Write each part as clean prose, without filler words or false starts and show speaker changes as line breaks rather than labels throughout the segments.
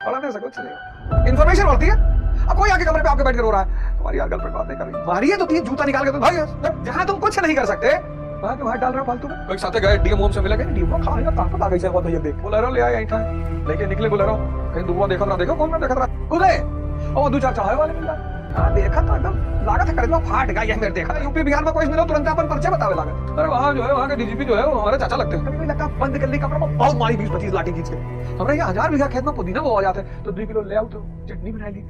पढ़ाने से कुछ नहीं, इन्फॉर्मेशन बढ़ती है। अब कोई आके कमरे पे आपके बैठ कर रो रहा है, तुम्हारी यार गर्लफ्रेंड बात नहीं कर रही, मारिए तो तीन जूता निकाल के, तो भाई जहां तुम कुछ नहीं कर सकते वहां क्यों हाथ डाल रहे हो फालतू में। एक साथ गए डीएम होम से मिले गए, डीएम को खाएगा ताकत आ गई से बहुत भैया देख बोलेरो ले आए ऐठा लेके निकले बोलेरो, कहीं दुआ देखा ना देखो कौन ना देखा रहा उदय और दो चार चाहे वाले मिल जाए। हां देखा तो एकदम लागत है करेगा फाट गया, ये मेरे देखा यूपी बिहार में कोई मिलो तुरंत अपन परिचय बतावे लागत। अरे वहां जो है वहां के डीजीपी जो है वो हमारे चाचा लगते हैं, लगता बंद कर ली कमरा में बहुत मारी 20-25 लाठी खींच के। हमारे यहाँ 1000 बीघा खेत में पुदीना वो आ जाते तो 2 किलो ले आओ तो चटनी बना ली।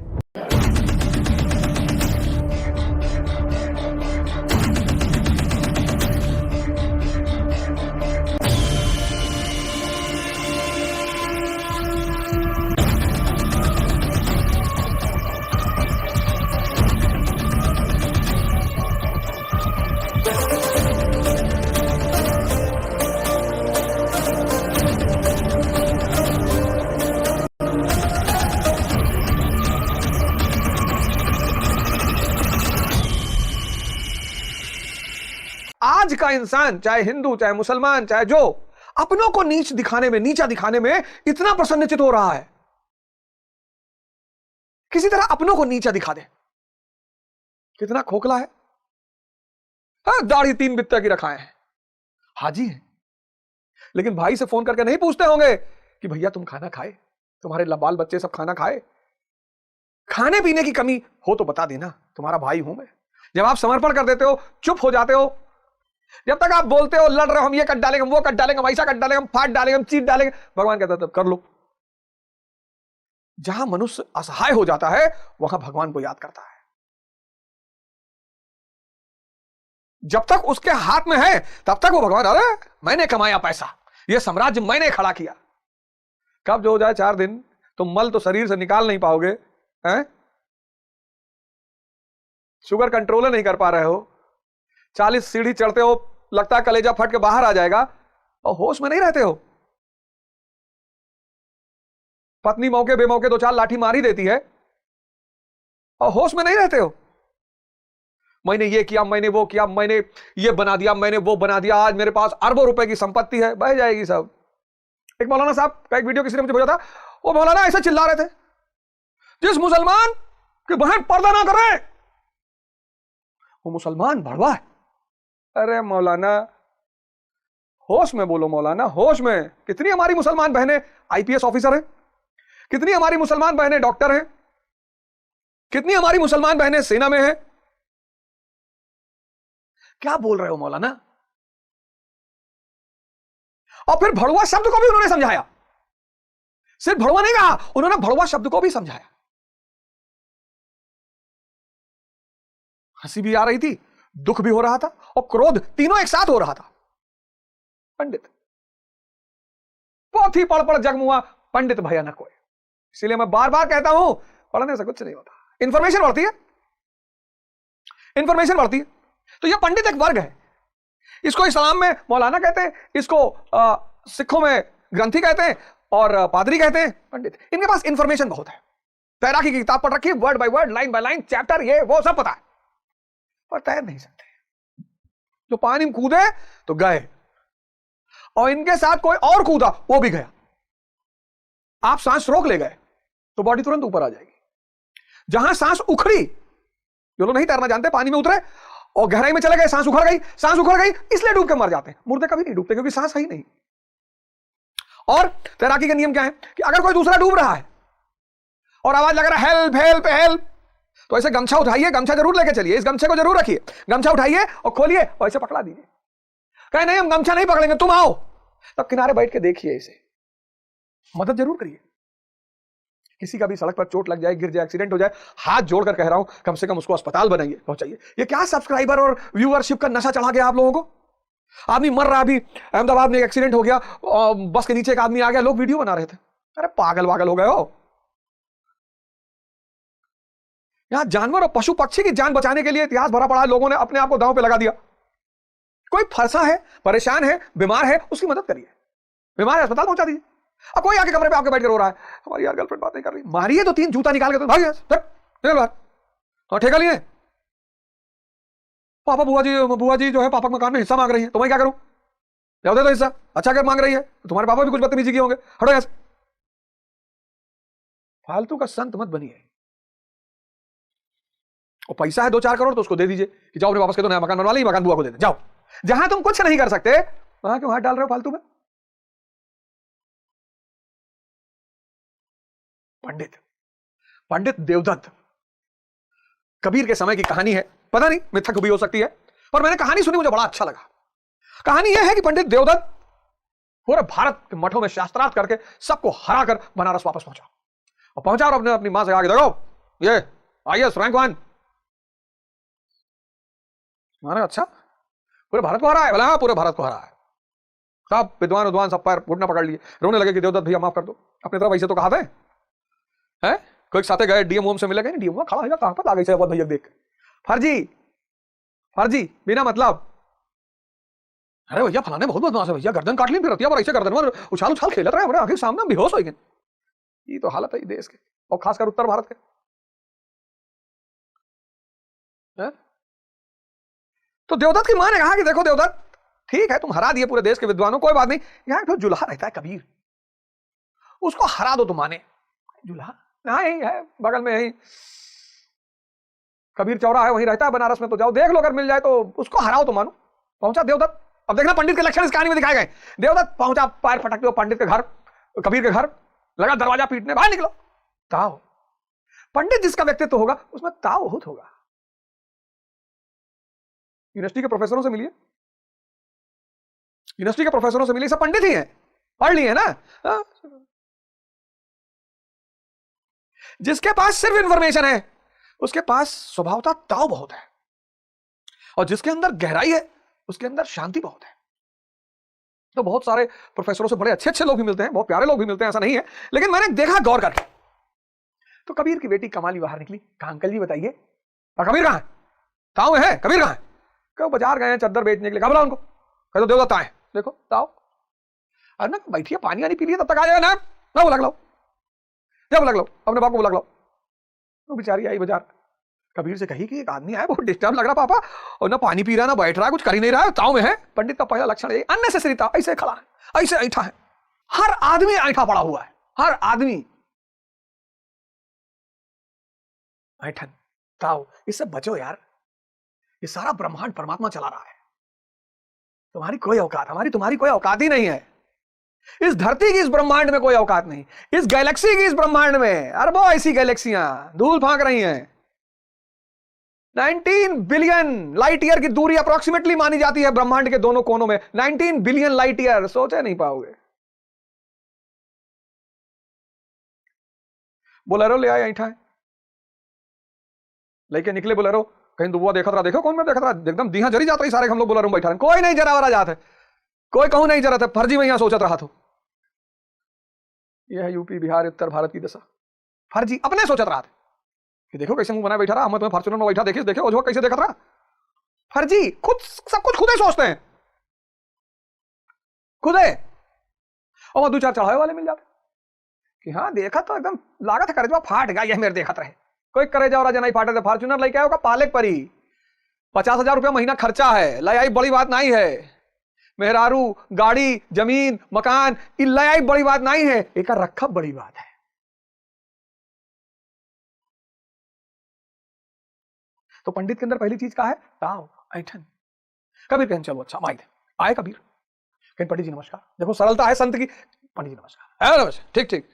आज का इंसान चाहे हिंदू चाहे मुसलमान चाहे जो अपनों को नीच दिखाने में नीचा दिखाने में इतना प्रसन्नचित हो रहा है, किसी तरह अपनों को नीचा दिखा दे। कितना खोखला है। हाँ, दाढ़ी 3 बित्ते की रखाए हैं, हाजी है, लेकिन भाई से फोन करके नहीं पूछते होंगे कि भैया तुम खाना खाए, तुम्हारे बाल बच्चे सब खाना खाए, खाने पीने की कमी हो तो बता देना, तुम्हारा भाई हूं मैं। जब आप समर्पण कर देते हो, चुप हो जाते हो, जब तक आप बोलते हो लड़ रहे हो हम ये कट डालेंगे, हम वो कट डालेंगे, हम ऐसा कट डालेंगे, हम फाट डालेंगे, हम चीट डालेंगे, भगवान कहता है तब कर लो। जहां मनुष्य असहाय हो जाता है वहां भगवान को याद करता है। जब तक उसके हाथ में है तब तक वो भगवान, अरे मैंने कमाया पैसा, ये साम्राज्य मैंने खड़ा किया। कब जो हो जाए 4 दिन तुम मल तो शरीर से निकाल नहीं पाओगे, हैं? शुगर कंट्रोल नहीं कर पा रहे हो, 40 सीढ़ी चढ़ते हो, लगता है कलेजा फट के बाहर आ जाएगा और होश में नहीं रहते हो। पत्नी मौके बेमौके 2-4 लाठी मार ही देती है और होश में नहीं रहते हो। मैंने ये किया, मैंने वो किया, मैंने ये बना दिया, मैंने वो बना दिया, आज मेरे पास अरबों रुपए की संपत्ति है, बह जाएगी सब। एक मौलाना साहब का एक वीडियो किसी ने मुझे भेजा था, वो मौलाना ऐसे चिल्ला रहे थे, जिस मुसलमान की बहन पर्दा ना करे वो मुसलमान भड़वा है। अरे मौलाना होश में बोलो, मौलाना होश में। कितनी हमारी मुसलमान बहनें आईपीएस ऑफिसर हैं, कितनी हमारी मुसलमान बहनें डॉक्टर हैं, कितनी हमारी मुसलमान बहनें सेना में हैं। क्या बोल रहे हो मौलाना? और फिर भड़वा शब्द को भी उन्होंने समझाया, सिर्फ भड़वा नहीं कहा, उन्होंने भड़वा शब्द को भी समझाया। हंसी भी आ रही थी, दुख भी हो रहा था और क्रोध, तीनों एक साथ हो रहा था। पंडित पोथी पढ़ पढ़ जगमुआ, पंडित भयानक होए। इसीलिए मैं बार बार कहता हूं पढ़ने से कुछ नहीं होता, इंफॉर्मेशन बढ़ती है, इंफॉर्मेशन बढ़ती है। तो यह पंडित एक वर्ग है, इसको इस्लाम में मौलाना कहते हैं, इसको सिखों में ग्रंथी कहते हैं और पादरी कहते हैं पंडित। इनके पास इंफॉर्मेशन बहुत है, तैराकी की किताब पढ़ रखी है, word by word, line by line, chapter, ये वो सब पता है, पर तैर नहीं सकते। जो पानी में कूदे तो गए, और इनके साथ कोई और कूदा वो भी गया। आप सांस रोक ले गए तो बॉडी तुरंत ऊपर आ जाएगी। जहां सांस उखड़ी, जो लोग नहीं तैरना जानते पानी में उतरे और गहराई में चले गए, सांस उखड़ गई, सांस उखड़ गई, इसलिए डूब के मर जाते हैं। मुर्दे कभी नहीं डूबते क्योंकि सांस है ही नहीं। और तैराकी के नियम क्या है कि अगर कोई दूसरा डूब रहा है और आवाज लग रहा है हेल्प हेल्प हेल्प, तो ऐसे गमछा उठाइए, गमछा जरूर लेके चलिए, इस गमछे को जरूर रखिए, गमछा उठाइए और खोलिए और ऐसे पकड़ा दीजिए। कहे नहीं हम गमछा नहीं पकड़ेंगे, तुम आओ, तब किनारे बैठ के देखिए, इसे मदद जरूर करिए। किसी का भी सड़क पर चोट लग जाए, गिर जाए, एक्सीडेंट हो जाए, हाथ जोड़कर कह रहा हूं कम से कम उसको अस्पताल बनाइए, पहुंचाइए। ये क्या सब्सक्राइबर और व्यूअरशिप का नशा चढ़ा गया आप लोगों को? आदमी मर रहा, अभी अहमदाबाद में एक एक्सीडेंट हो गया, बस के नीचे एक आदमी आ गया, लोग वीडियो बना रहे थे। अरे पागल वागल हो गए हो। यहां जानवर और पशु पक्षी की जान बचाने के लिए इतिहास भरा पड़ा है, लोगों ने अपने आप को दांव पे लगा दिया। कोई फंसा है, परेशान है, बीमार है, उसकी मदद करिए, बीमार है अस्पताल पहुंचा दीजिए। अब कोई आके कमरे पे आपके बैठ कर रो रहा है, हमारी यार गर्लफ्रेंड बात नहीं कर रही, मारिए तो 3 जूता निकाल के, तो भाग तो ठेका लिए। पापा बुआ जी जो है पापा के मकान में हिस्सा मांग रही है, तो मैं क्या करूं? जाओ दे दो हिस्सा। अच्छा अगर मांग रही है तो तुम्हारे पापा भी कुछ बदतमीजी किए होंगे, हटो यहां से। फालतू का संत मत बनिए। और पैसा है 2-4 करोड़ तो उसको दे दीजिए कि जाओ अपने वापस के दो, नया मकान बनवा ली, मकान बुआ को दे दे। जाओ, जहां तुम कुछ नहीं कर सकते वहां क्यों हाथ डाल रहे हो फालतू में? पंडित देवदत्त कबीर के समय की कहानी है, पता नहीं मिथक भी हो सकती है, पर मैंने कहानी सुनी, मुझे बड़ा अच्छा लगा। कहानी यह है कि पंडित देवदत्त पूरे भारत के मठों में शास्त्रार्थ करके सबको हरा कर बनारस वापस पहुंचा, और पहुंचा और अपनी मां से आगे, देखो ये IAS रैंक 1। मैंने अच्छा पूरे भारत को हरा है? बोला हाँ पूरे भारत को हरा है। सब विद्वान सब पैर घुटना पकड़ लिए, रोने लगे कि देवदत्त भैया माफ कर दो। अपनी तरफ ऐसे तो कहा थे हैं? कोई साथे गए, डीएम से मिले गए, डीएम खड़ा है कहां पर आ गई से भैया देख, फर्जी बिना मतलब, अरे भैया फलाने बहुत बदमाश है भैया, गर्दन काट ली फिर रतिया पर ऐसे गर्दन पर उछाल खेलत रहे हमारे आंखें सामने, बेहोश हो गए। ये तो हालत है देश के, और खासकर उत्तर भारत के। तो देवदत्त की मां ने कहा कि देखो देवदत्त, ठीक है तुम हरा दिए पूरे देश के विद्वानों, कोई बात नहीं, यहां तो जुल्हा रहता है कबीर, उसको हरा दो। तुम माने जुल्हा यहाँ यही है बगल में, यही कबीर चौरा है, वहीं रहता है बनारस में, तो जाओ देख लो, अगर मिल जाए तो उसको हराओ तो मानो। पहुंचा देवदत्त। अब देखना पंडित के लक्षण इस कहानी में दिखाए गए। देवदत्त पहुंचा, पैर फटकते हुए पंडित के घर, कबीर के घर, लगा दरवाजा पीटने, बाहर निकलो। ताव, पंडित जिसका व्यक्तित्व होगा उसमें ताव बहुत होगा। यूनिवर्सिटी के प्रोफेसरों से मिलिए, यूनिवर्सिटी के प्रोफेसरों से मिलिए, सब पंडित ही हैं, पढ़ लिए ना। जिसके पास सिर्फ इंफॉर्मेशन है उसके पास स्वभावतः ताव बहुत है, और जिसके अंदर गहराई है उसके अंदर शांति बहुत है। तो बहुत सारे प्रोफेसरों से बड़े अच्छे लोग भी मिलते हैं, बहुत प्यारे लोग भी मिलते हैं, ऐसा नहीं है, लेकिन मैंने देखा गौर करके, तो कबीर की बेटी कमाली बाहर निकली, कहा अंकल जी बताइए कबीर कहां है? ताव है, कबीर कहां है? कहो बाजार गए हैं चद्दर बेचने के लिए। कहा उनको, कह दो देवदत्त आए, देखो ताव। अरे ना बैठिए, पानी आनी पी लिया, तब तक आ जाएगा ना, ना बुला लो, जब बुला लो, अपने बाप को बुला लो। वो बेचारी आई बाजार, कबीर से कही कि एक आदमी आया, बहुत डिस्टर्ब लग रहा पापा, और ना पानी पी रहा ना बैठ रहा है, कुछ कर ही नहीं रहा है, ताव में है। पंडित का पहला लक्षण है अननेसेसरी ताव, ऐसे खड़ा है, ऐसे ऐठा है, हर आदमी ऐठा पड़ा हुआ है, हर आदमी ऐठन ताव। इससे बचो यार, ये सारा ब्रह्मांड परमात्मा चला रहा है, तुम्हारी कोई औकात, हमारी तुम्हारी कोई औकात ही नहीं है। इस धरती की इस ब्रह्मांड में कोई औकात नहीं, इस गैलेक्सी की इस ब्रह्मांड में अरबों ऐसी गैलेक्सियां धूल फांक रही हैं। 19 बिलियन लाइट ईयर की दूरी अप्रोक्सीमेटली मानी जाती है ब्रह्मांड के दोनों कोनों में। 19 बिलियन लाइट ईयर, सोचे नहीं पाओगे। बोलेरो ले आए, ऐठा है, लेके निकले बोलेरो, कहीं दुबुआ देखा रहा, देखो कौन में देखा रहा, एकदम दीहा जरी जाता है सारे, हम लोग बोलेरो में बैठा रहे, कोई नहीं जरा वरा जात है, कोई कहूं नहीं जरा था, फर्जी में यहां सोचत रहा। तो यह है यूपी बिहार उत्तर भारत की दशा, फर्जी अपने सोचत रहा था कि देखो कैसे मुंह बना बैठा रहा, हम तुम्हें फॉर्च्यूनर में बैठा देखिए, देखो कैसे देखा रहा, फर्जी, खुद सब कुछ खुद ही सोचते हैं, खुद है। और 2-4 चढ़ावे वाले मिल जाते कि हाँ देखा तो एकदम लागत है करेजवा फाट गया, यह मेरे देखत रहे, कोई करेजा और नहीं फाटे थे, फॉर्च्यूनर लेके आया होगा पालेक परी, 50,000 रुपया महीना खर्चा है, लाई बड़ी बात नहीं है, मेहरारू गाड़ी जमीन मकान लाई बड़ी बात नहीं है, एक रखा बड़ी बात है। तो पंडित के अंदर पहली चीज क्या है? ताव, ऐठन। कबीर कहन चलो अच्छा माइक आए कबीर, कहीं पंडित जी नमस्कार, देखो सरलता है संत की, पंडित जी नमस्कार, नमस्कार, ठीक ठीक,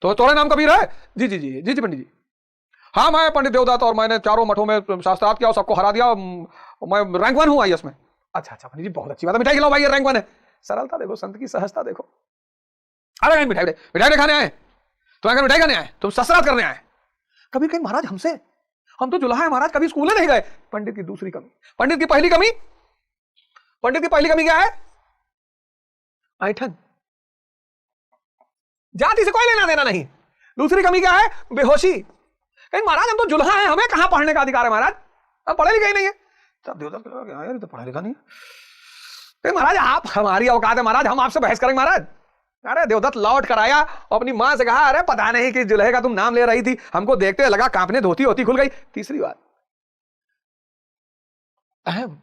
तो तुम्हारा नाम कबीर है? जी जी जी जी जी पंडित जी, हाँ मैं पंडित देवदत्त, और मैंने चारों मठों में शास्त्रार्थ किया और सबको हरा दिया, मैं रैंक 1 हूं IAS में। अच्छा अच्छा पंडित जी बहुत अच्छी बात है, मिठाई खिलाओ भाई, ये रैंक 1 है। सरलता देखो, संत की सहजता देखो। अरे मिठाई मिठाई खाने आए, तुम्हारे घर मिठाई खाने आए, तुम शास्त्रार्थ करने आए। कबीर कहीं महाराज हमसे, हम तो जुल्हा है महाराज, कभी स्कूल नहीं गए। पंडित की दूसरी कमी, पंडित की पहली कमी, पंडित की पहली कमी क्या है? ऐठन, जाति से कोई लेना देना नहीं। दूसरी कमी क्या है? बेहोशी। कहीं महाराज हम तो जुल्हा है, हमें कहां पढ़ने का अधिकार है महाराज, हम पढ़े लिखे ही नहीं है। तब देवदत्त यार तो पढ़ा लिखा नहीं है। कहीं महाराज आप हमारी औकात है महाराज, हम आपसे बहस करेंगे महाराज। अरे देवदत्त लौट कर आया और अपनी मां से कहा अरे पता नहीं कि जुल्हे का तुम नाम ले रही थी, हमको देखते लगा कांपने, धोती होती खुल गई। तीसरी बात अहम,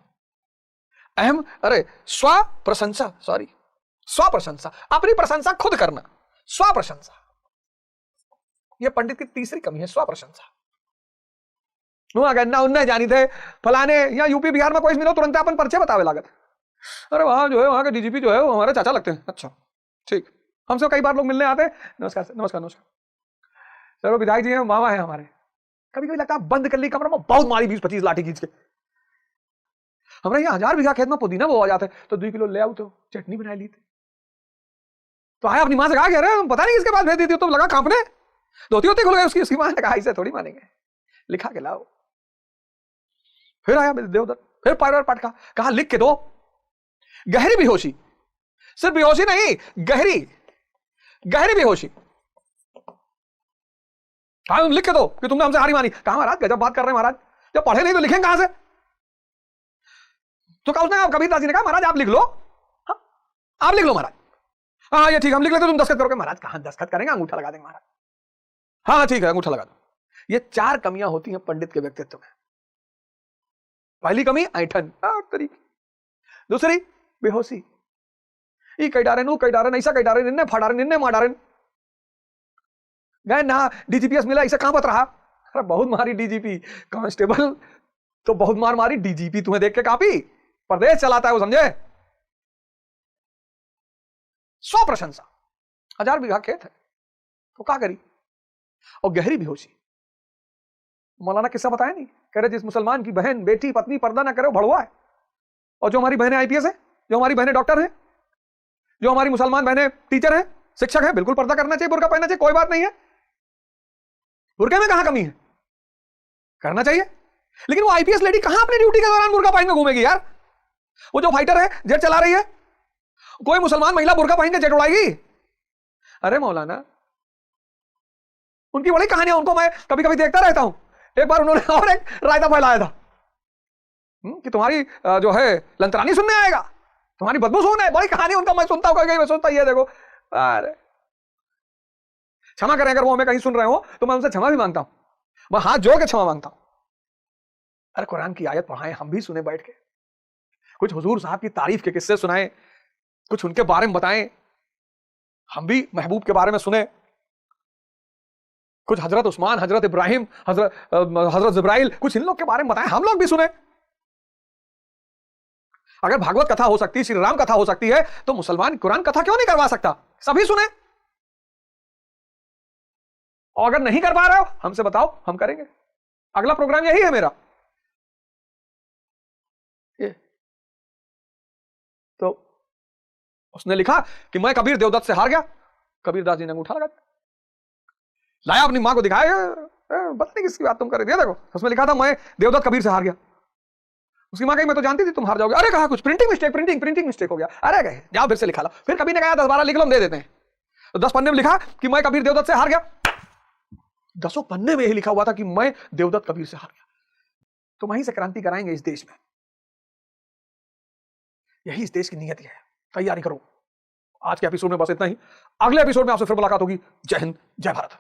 अहम, अरे स्व प्रशंसा, सॉरी स्व प्रशंसा, अपनी प्रशंसा खुद करना, स्व प्रशंसा। ये पंडित की तीसरी कमी है, स्वप्रशंसा। कहना उनने जानी थे फलाने, या यूपी बिहार में कोई मिलो तुरंत अपन परिचय बतावे लागत। अरे वहां जो है, वहां के डीजीपी जो है वो हमारे चाचा लगते हैं। अच्छा ठीक, हमसे कई बार लोग मिलने आते हैं, नमस्कार सर, नमस्कार नमस्कार सर, वो विधायक जी हैं, मामा है हमारे। कभी कभी लगता है बंद कर ली कमरा में, बहुत मारी 20-25 लाठी खींच के। हमारे यहाँ 1000 बीघा खेत में पुदीना बो आ जाते तो 2 किलो ले आओ तो चटनी बना ली थी। तो आया अपनी माँ से कहा, कह रहे पता नहीं इसके पास भेज दी थी, तो लगा कांपने, धोती होती खुल गए उसकी माँ ने कहा इसे थोड़ी मानेंगे, लिखा के लाओ। फिर आया देवदत्त, फिर पायर पाठ कहा लिख के दो। गहरी बेहोशी, सिर्फ बेहोशी नहीं, गहरी बेहोशी। कहा लिख के दो कि तुमने हमसे हारी मानी। कहा महाराज गजब बात कर रहे हैं महाराज, जब पढ़े नहीं तो लिखेंगे कहां से? तो कहा उसने, कबीरदास जी ने कहा महाराज आप लिख लो। हाँ आप लिख लो महाराज। हाँ ये ठीक, हम लिख लेते, तुम दस्तखत करोगे। महाराज कहां दस्तखत करेंगे, अंगूठा लगा देंगे महाराज। हाँ ठीक है, अंगूठा लगा दो। ये 4 कमियां होती हैं पंडित के व्यक्तित्व में। पहली कमी ऐठन, तरीके। दूसरी बेहोशी, ई कई डारे, नू कई डारे, ऐसा कई डारे, निन्ने फाड़ारे, निन्ने माडारे। गए ना डीजीपीएस मिला, इसे कहां पत रहा? अरे बहुत मारी डीजीपी, कांस्टेबल तो बहुत मार मारी, डीजीपी तुम्हें देख के कापी, प्रदेश चलाता है वो, समझे? स्वप्रशंसा, 1000 बीघा खेत है तो क्या करी? और गहरी बेहोशी, मौलाना किस्सा बताया नहीं, कह रहे जिस मुसलमान की बहन, बेटी, पत्नी पर्दा ना करे वो भड़ुआ है। और जो हमारी बहनें आईपीएस है, जो हमारी बहनें डॉक्टर हैं, जो हमारी मुसलमान बहनें टीचर हैं, शिक्षक हैं, बिल्कुल पर्दा करना चाहिए, बुर्का पहनना चाहिए, कोई बात नहीं है। बुर्के में कहां कमी है? करना चाहिए। लेकिन वो आईपीएस लेडी कहां अपनी ड्यूटी के दौरान बुर्का पहन के घूमेगी यार? वो जो फाइटर है, जेट चला रही है, कोई मुसलमान महिला बुर्का पहन के जेट उड़ाएगी? अरे मौलाना, उनकी बड़ी कहानियां, उनको मैं कभी कभी देखता रहता हूं। एक बार उन्होंने और एक रायता फैलाया था कि तुम्हारी जो है लंतरानी सुनने आएगा, तुम्हारी बदबू सुनने। बड़ी कहानी उनका मैं सुनता हूं, कहीं मैं सोचता ये देखो। अरे क्षमा करें अगर वो हमें कहीं सुन रहे हो तो मैं उनसे क्षमा भी मांगता हूं, मैं हाथ जोड़ के क्षमा मांगता हूं। अरे कुरान की आयत पढ़ाएं, हम भी सुने बैठ के, कुछ हुजूर साहब की तारीफ के किस्से सुनाएं, कुछ उनके बारे में बताएं, हम भी महबूब के बारे में सुने, कुछ हजरत उस्मान, हजरत इब्राहिम, हजरत जिब्राइल, कुछ इन लोग के बारे में बताएं, हम लोग भी सुने। अगर भागवत कथा हो सकती है, श्री राम कथा हो सकती है, तो मुसलमान कुरान कथा क्यों नहीं करवा सकता? सभी सुने। और अगर नहीं कर पा रहे हो हमसे बताओ, हम करेंगे। अगला प्रोग्राम यही है मेरा। ये तो उसने लिखा कि मैं कबीर देवदत्त से हार गया। कबीरदास जी ने अंगूठा लगा दिया, लाया अपनी मां को दिखाया, पता नहीं किसकी बात तुम कर रहे थे, देखो उसमें लिखा था मैं देवदत्त कबीर से हार गया। उसकी मां कही मैं तो जानती थी तुम हार जाओगे। अरे कहा कुछ प्रिंटिंग मिस्टेक हो गया। अरे गए जाओ फिर से लिखा लो। फिर कभी ने कहा 10-12 लिख लो, हम दे देते हैं। तो 10 पन्ने में लिखा कि मैं कबीर देवदत्त से हार गया। 10 पन्ने में यही लिखा हुआ था कि मैं देवदत्त कबीर से हार गया। तो वहीं से क्रांति कराएंगे इस देश में, यही इस देश की नियति है। तैयारी करो। आज के एपिसोड में बस इतना ही, अगले एपिसोड में आपसे फिर मुलाकात होगी। जय हिंद, जय भारत।